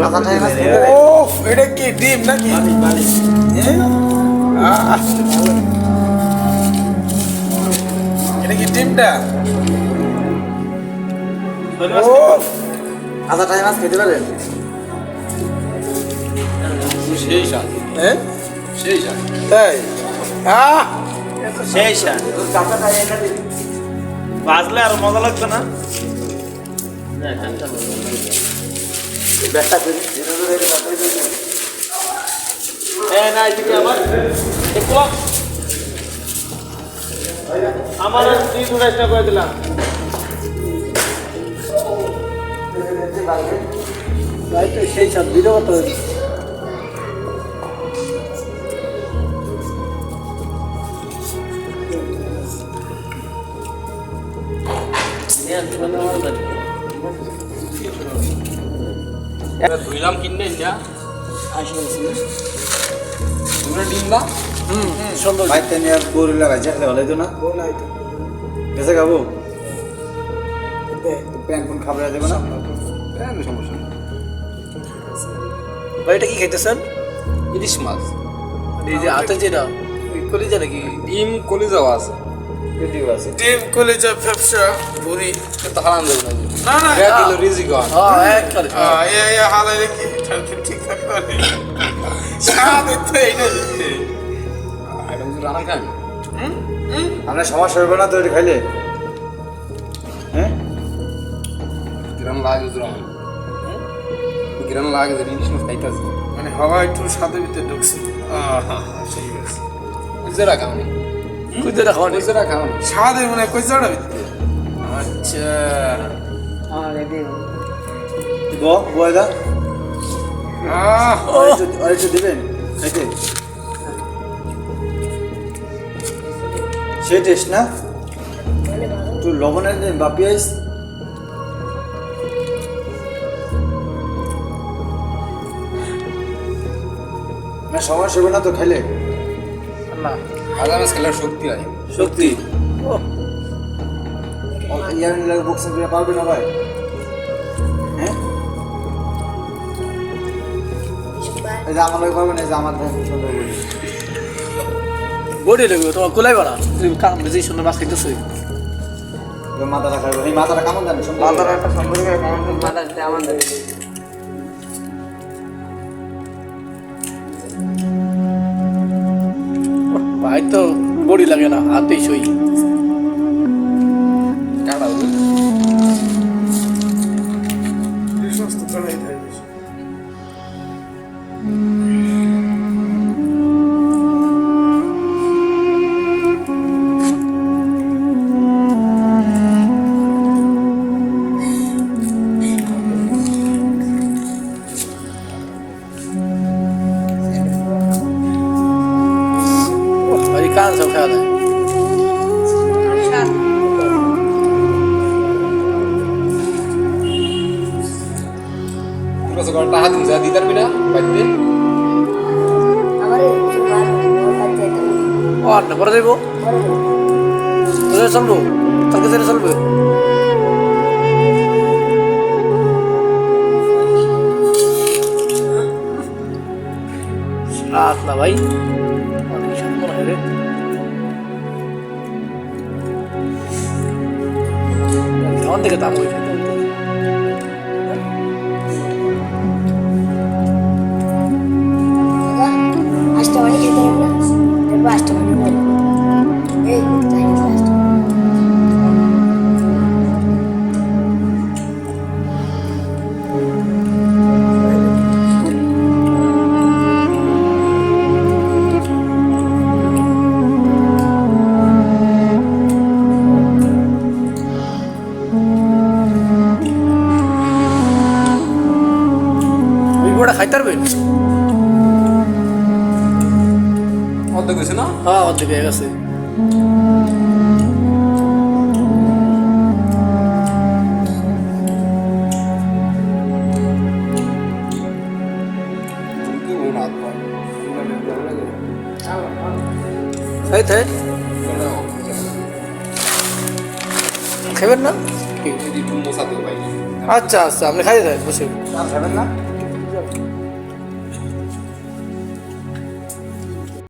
ওফ, এটা কি ডিম নাকি? এটা কি ডিমটা? ওফ, আধা টাইম মাছ খেতে পারেন? সেই স্বাদ, হ্যাঁ সেই স্বাদ। তাই? সেই স্বাদ। বাজলে আর মজা লাগবে না? ব্যাগটা ফেরি না এদিকে আবার দেখো আমার 3 টাকা করে দিলাম। সেই সব ভিডিও কত ধুইলাম কিনে যা তোমরা ডিম না সুন্দর ভাই তেনে আর গরুলা ভাই যাকে হলে তো না গেছে খাবো প্যান কোন খাবার দেবো না সমস্যা নেই। ভাই এটা কি খাইতেছেন? ইলিশ মাছ, এই যে হাতে যেটা ওই কলিজা নাকি? ডিম কলিজাও আছে, ভিডিও আছে ডিম কলিজা ফেফসা ভুরি। কিন্তু হারাম দেবো না। না না এক কিলো রিজিক হয়। এক খালি হালাই রেখে ঠিক থাকে স্বাদ হচ্ছে এইটা দিতে। এটা কিন্তু রান্না খাই আমরা সমস্যা হবে না তো এটা খাইলে হ্যাঁ কিরম লাগে কিরম লাগে যে ইলিশ মাছ খাইতেছে মানে হাওয়া একটু স্বাদের ভিতরে ঢুকছে। সেই আছে কুজেরা খাওনি, কুইজাটা খাওয়া কুজেরা খাওনি। স্বাদের মানে কুইজাটা ভিতরে। আচ্ছা বয়দা আহ আর একটু দেবেন খাইতে সে টেস্ট না একটু লবণের দেন বা পেঁয়াজ না সমস্যা হবে না তো খাইলে না ভাজা মাছ খেলে শক্তি হয়। সত্যি ইয়ার লাগে বক্সিং করে পারবে না ভাই হ্যাঁ এই যে আমার লাগে পারবে না এই যে আমার ভাই সুন্দর বলি বডি লাগবে তোমার কোলাই বাড়া। তুমি কাম বেশি সুন্দর মাছ খাইতেছো। মাথাটা খাইবে এই মাথাটা কেমন জানি সুন্দর মাথাটা একটা সুন্দর করে মাথাটা আমাদের ভাই তো বডি লাগে না, হাতেই সই। কাটা হবে ভাই কান সব খাওয়া দেয়। পুরো সকাল টাকা দিন যা দিতার বিনা বাইতে আর না পরে দেবো চলবো কালকে যেটা চলবে। রাত না ভাই অনেক সুন্দর হয় রে। কেমন থেকে দাম হয়েছে আষ্টমানি খেতে হবে না দেখবো আষ্টমানি বলবো এই চাইনিজ আষ্টমানি ওই বড়া খাইতে পারবেন? অর্ধেক হয়েছে না? হ্যাঁ অর্ধেক হয়ে গেছে। খাই থাই খাইবেন না? আচ্ছা আচ্ছা আপনি খাই থাকেন বসে খাবেন না